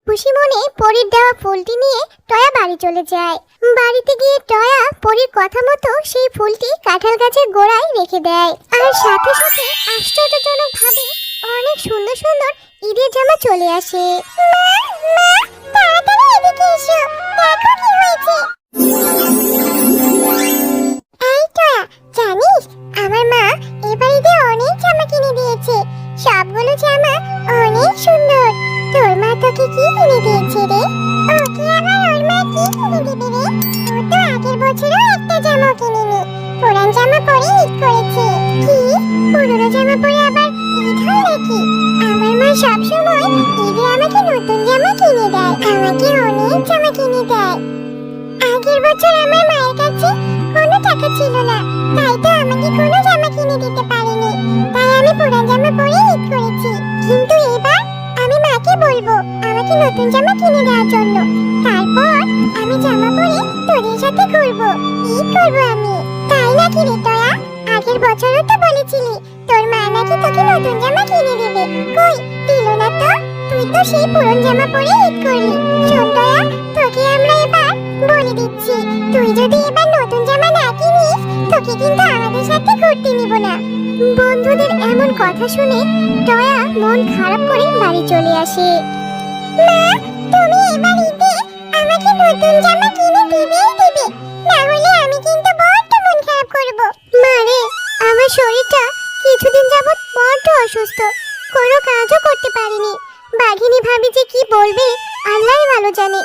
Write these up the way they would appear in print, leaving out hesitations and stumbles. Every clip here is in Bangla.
খুশি মনে পরীর দেওয়া ফুলটি নিয়ে টয়া বাড়ি চলে যায়। বাড়িতে গিয়ে টয়া পরীর কথা মতো সেই ফুলটি কাঁঠাল গাছের গোড়ায় রেখে দেয়। আর সাথে সাথে আশ্চর্যজনক ভাবে অনেক সুন্দর সুন্দর ঈদের জামা চলে আসে। তাড়াতাড়ি এদিকে এসো, দেখো কি হয়েছে। এই টয়া, জানিস আমার মা এবার ঈদে অনেক জামা কিনে দিয়েছে। সবগুলো জামা অনেক সুন্দর। তোর মা তোকে কি কিনে দিয়েছে রে? ওকে আবার ওর মা কি কিনে দিবে রে? ও তো আগের বছরও একটা জামা কিনেনি, পুরান জামা পরে ঈদ করেছে। কি পুরনো জামা পরে আবার ঈদ হয় নাকি? আমার মা সবসময় ঈদে আমাকে নতুন জামা কিনে দেয়, আমাকে অনেক জামা কিনে দেয়। আগের বছর আমার মায়ের কাছে কোনো টাকা ছিল না, তাই তো আমাকে কোনো জামা কিনে দিতে পারেনি, তাই আমি পুরান জামা পরে ঈদ করেছি। কিন্তু এবার আমি মাকে বলবো আমাকে নতুন জামা কিনে দেওয়ার জন্য, তারপর আমি জামা পরে তোদের সাথে ঘুরবো, ঈদ করবো আমি। তাই নাকি রে টয়া? আগের বছরও তো বলেছিলি তোর মা নাকি তোকে নতুন জামা কিনে দেবে, কই দিল না তো? তুই তো সেই পুরনো জামা পরে ঈদ করলি। শোন টয়া, তোকে আমরা এবার বলে দিচ্ছি, তুই যদি এবার নতুন জামা না কিনিস তোকে কিন্তু আমাদের সাথে ঘুরতে নিব না। বন্ধুদের এমন কথা শুনে টয়া মন খারাপ করে বাড়ি চলে আসে। মা, তুমি এবার ঈদে আমাকে নতুন জামা কিনে দিবেই দিবে, না হলে আমি কিন্তু বড্ড মন খারাপ করব। মা রে, আমার শরীরটা কিছুদিন যাবত বড্ড অসুস্থ, কোনো কাজও করতে পারিনি। বাঘিনী ভাবি যে কি বলবে আল্লাহই ভালো জানে।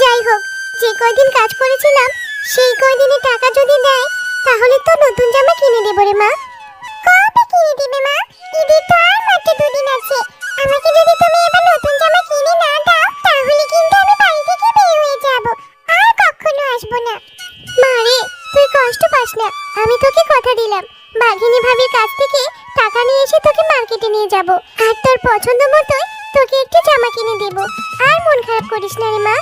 যাই হোক, যে কয়দিন কাজ করেছিলাম সেই কয়দিনে টাকা যদি দেয় তাহলে তো নতুন জামা কিনে দেব রে মা। কবে কিনে দিবে মা? ঈদের তো আর মাত্র দুদিন আছে। আমাকে যদি তুমি এবার নতুন জামা কিনে না দাও তাহলে কিন্তু আমি বাড়ি থেকে বের হয়ে যাব, আর কখনো আসবো না। মা রে, তুই কষ্ট পাস না, আমি তোকে কথা দিলাম বাঘিনী ভাবির কাছ থেকে টাকা নিয়ে এসে তোকে মার্কেটে নিয়ে যাব, আর তোর পছন্দ মতোই তোকে একটি জামা কিনে দেব। আর মন খারাপ করিস না রে মা।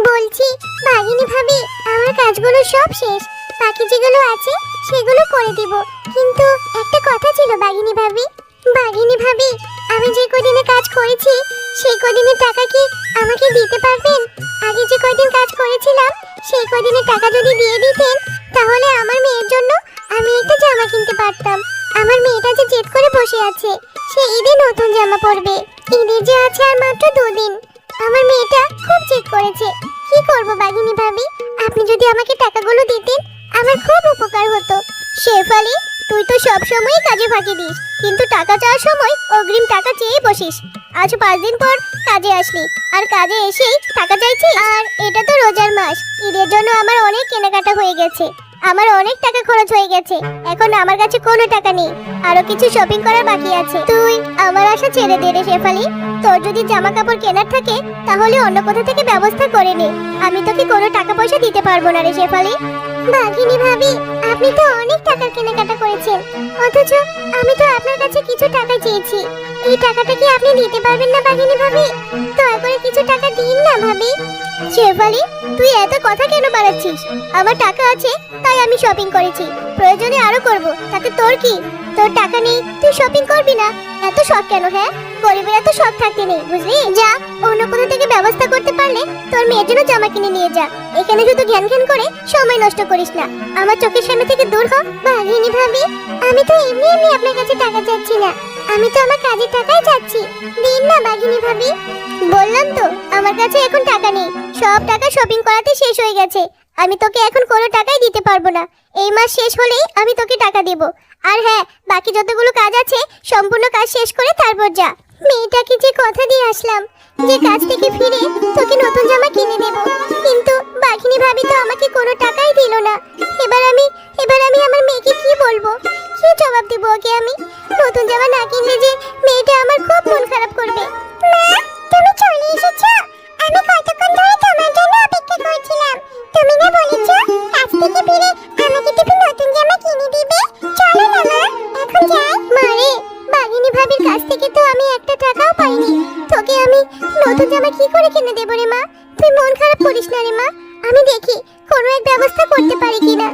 বলছি বাঘিনী ভাবি, আমার কাজগুলো সব শেষ, বাকি যেগুলো আছে সেগুলো করে দিব, কিন্তু একটা কথা ছিল বাঘিনী ভাবি। বাঘিনী ভাবি, আমি যে কদিনে কাজ করেছি সেই কদিনের টাকা কি আমাকে দিতে পারবেন? আগে যে কদিন কাজ করেছিলাম সেই কদিনের টাকা যদি দিয়ে দিতেন তাহলে আমার মেয়ের জন্য আমি একটা জামা কিনতে পারতাম। আমার মেয়েটা যে জেদ করে বসে আছে, সে ঈদে নতুন জামা পরবে। ঈদে যে আছে আর মাত্র দুদিন, আমার মেয়েটা খুব জেদ করেছে। কি করব বাঘিনী ভাবি, আপনি যদি আমাকে টাকাগুলো দিতেন আমার খুব উপকার হতো। শেফালি, তুই তো সব সময় কাজে ফাঁকি দিস, কিন্তু টাকা চাওয়ার সময় অগ্রিম টাকা চেয়ে বসিস। আজ 5 দিন পর কাজে আসলি আর কাজে এসেই টাকা চাইছিস। আর এটা তো রোজার মাস, ঈদের জন্য আমার অনেক কেনাকাটা হয়ে গেছে, আমার অনেক টাকা খরচ হয়ে গেছে, এখন আমার কাছে কোনো টাকা নেই, আরো কিছু শপিং করার বাকি আছে। তুই আমার আশা ছেড়ে দে রে শেফালি, তোর যদি জামা কাপড় কেনার থাকে তাহলে অন্য কোথা থেকে ব্যবস্থা করে নে, আমি তোকে কোনো টাকা পয়সা দিতে পারবো না রে শেফালি। বাঘিনী ভাবি, আপনি তো অনেক টাকার কেনাকাটা করেছেন, অথচ আমি তো আপনার কাছে কিছু টাকা চেয়েছি। এই টাকাটা কি আপনি দিতে পারবেন না বাঘিনী ভাবি? দয়া করে কিছু টাকা দিন না ভাবি। শেফালি, তুই এত কথা কেন বাড়াচ্ছিস? আমার টাকা আছে তাই আমি শপিং করেছি, প্রয়োজনে আরো করব, তাতে তোর কি? তোর টাকা নেই তুই শপিং করবি না, এত শখ কেন? হ্যাঁ, গরিবের এত শখ থাকতে নেই, বুঝলি? যা, অন্য কোথা থেকে ব্যবস্থা করতে পারলে তোর মেয়ের জন্য জামা কিনে নিয়ে যা, এখানে শুধু ঘ্যান ঘ্যান করে সময় নষ্ট করিস না, আমার চোখের সামনে থেকে দূর হ। বাঘিনী ভাবি, আমি তো এমনি এমনি আপনার কাছে টাকা চাচ্ছি না, আমি তো আমার কাজের টাকাই চাচ্ছি, দিন না বাঘিনী ভাবি। বললাম তো আমার কাছে এখন টাকা নেই, সব টাকা শপিং করাতে শেষ হয়ে গেছে, আমি তোকে এখন কোনো টাকাই দিতে পারবো না, এই মাস শেষ হলেই আমি তোকে টাকা দেব। আর হ্যাঁ, বাকি যতগুলো কাজ আছে সম্পূর্ণ কাজ শেষ করে তারপর যা। মেয়েটাকে যে কথা দিয়ে আসলাম যে কাজ থেকে ফিরে তোকে নতুন জামা কিনে দেব, কিন্তু বাঘিনী ভাবি তো আমাকে কোনো টাকাই দিল না। এবার আমি আমার মেয়েকে কি বলবো, কি জবাব দেব ওকে আমি? নতুন জামা না কিনলে যে মেয়েটা আমার খুব মন খারাপ করবে। মা, তুমি চলে এসেছো? আমি কতক্ষণ ধরে তোমার জন্য অপেক্ষা করছিলাম, তুমি না বলেছো কাজ থেকে ফিরে আমাকে তুমি নতুন জামা কিনে দিবে। চলো না মা, এখন যাই। মারে, বাঘিনী ভাবির কাছ থেকে তো আমি একটা টাকাও পাইনি, তোকে আমি নতুন জামা কি করে কিনে দেব রে মা? তুই মন খারাপ করিস না রে মা, আমি দেখি কোনো এক ব্যবস্থা করতে পারি কিনা।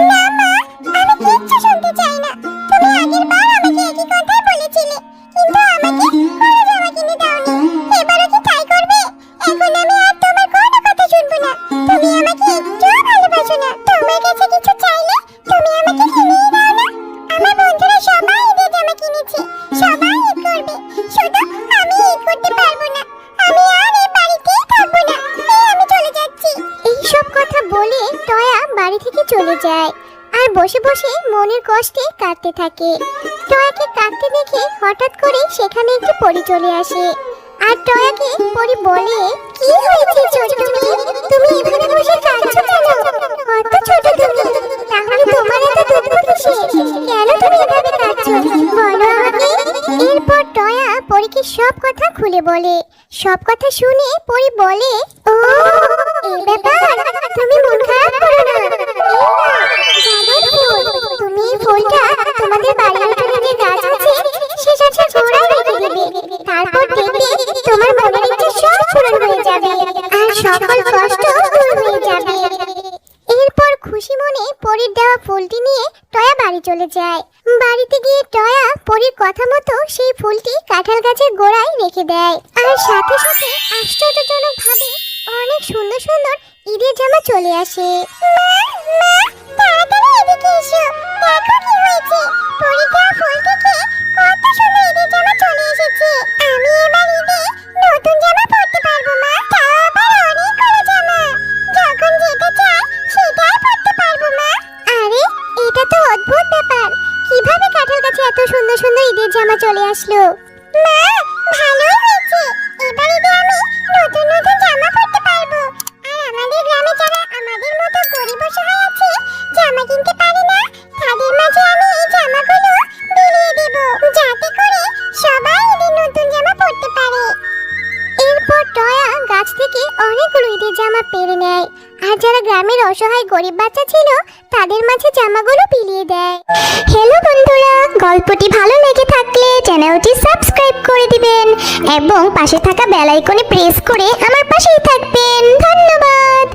না মা, আমি কিচ্ছু শুনতে চাই না, তুমি আগের বার আমাকে একই কথাই বলেছিলে, কিন্তু আমাকে কোনো জামা কিনে দাওনি, এবারও কি তাই করবে? বাড়ি থেকে চলে যায় আর বসে বসে মনের কষ্টে কাঁদতে থাকে। টয়াকে কাঁদতে দেখে হঠাৎ করে সেখানে একটি পরী চলে আসে আর টয়াকে পরী বলে, কি হয়েছে ছোট তুমি এভাবে বসে কাঁদছো কেন? কত ছোট তুমি, তাহলে তোমার এত দুঃখ কিসের? কেন তুমি এভাবে কাঁদছো বলো আমাকে। এরপর টয়া পরীকে সব কথা খুলে বলে। সব কথা শুনে পরী বলে, ও এই ব্যাপার, তুমি মন খারাপ করো না। জাদুর ফুল, তুমি এই ফুলটা তোমাদের বাড়ির উঠোনে যে গাছ আছে সে গাছের গোড়ায় রেখে দিবে। তারপর দেখবে তোমার মনের ইচ্ছে সব পূরণ হয়ে যাবে আর সকল কষ্ট দূর হয়ে যাবে। এরপর খুশি মনে পরীর দেওয়া ফুলটি নিয়ে টয়া বাড়ি চলে যায়। বাড়িতে গিয়ে টয়া পরীর কথা মতো সেই ফুলটি কাঁঠাল গাছের গোড়ায় রেখে দেয় আর সাথে সাথে আশ্চর্যজনক ভাবে অনেক সুন্দর সুন্দর ঈদের জামা চলে আসে। তাড়াতাড়ি এদিকে এসো, দেখো কি হয়েছে। পরীর দেওয়া ফুল থেকে কত সুন্দর ঈদের জামা চলে এসেছে। আমি এবার ঈদে নতুন জামা পরতে পারবো মা, তাও আবার অনেকগুলো জামা। যখন যেটা চাই সেটাই পরতে পারবো মা। আরে এটা তো অদ্ভুত ব্যাপার, কিভাবে কাঁঠাল গাছে এত সুন্দর সুন্দর ঈদের জামা চলে আসলো? মা ভালোই হয়েছে, এবার ঈদে আমি নতুন নতুন জামা পরতে পারবো। আর আমাদের গ্রামে যারা আমাদের মতো গরিব অসহায় আছে, জামা কিনতে পারে না, তাদের মাঝে আমি এই জামাগুলো বিলিয়ে দেব, যাতে করে সবাই ঈদের নতুন জামা পরতে পারে। এরপর টয়া গাছ থেকে অনেকগুলো ঈদের জামা পেরে নেয় আর যারা গ্রামের অসহায় গরিব বাচ্চা ছিল তাদের মাঝে জামাগুলো বিলিয়ে দেয়। হ্যালো বন্ধুরা, গল্পটি ভালো লেগে থাকলে চ্যানেলটি সাবস্ক্রাইব করে দিবেন এবং পাশে থাকা বেল আইকনে প্রেস করে আমার পাশেই থাকবেন। ধন্যবাদ।